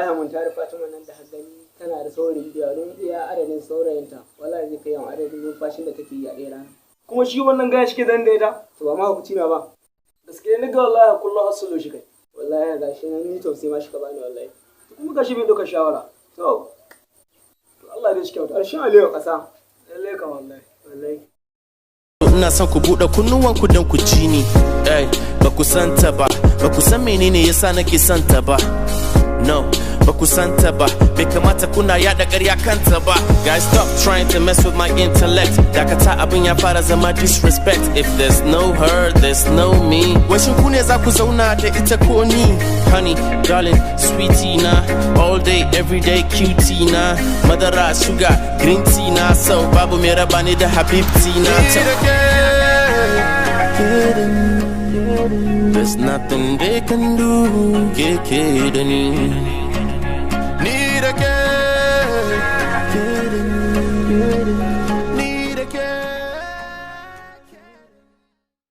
wallahi mun tare Fatima nan da haggani tana da saurayin biya don iya adadin saurayinta wallahi zai kai yawan adadin numfashin da take yi a ɗaya rana. Kuma shi wannan gaya shi ke zan daida? To ba ma hukunci na ba. Gaske ni ga wallahi kullum hasulu shi kai. Wallahi ga shi nan ni tausayi ma shi ka bani wallahi. Kuma ga shi bai ɗauka shawara. To Allah dai shi kyauta. Ƙarshen alewa ƙasa. Lallai kan wallahi. Ina son ku buɗe kunnuwanku don ku ji ni. Ba ku santa ba, ba ku san menene yasa nake santa ba. No, ba ku santa ba, bai kamata kuna yaɗa ƙarya kanta ba. Guys, stop trying to mess with my intellect. Dakata abin ya fara zama disrespect. If there's no her, there's no me. Washin ku ne za ku zauna da ita ko ni? Honey, darling, sweetie na, all day, every day, cutie na. Madara, sugar, green tea na, so babu mai raba ni da habibti na. There's nothing they can do, get kidding. Need a girl.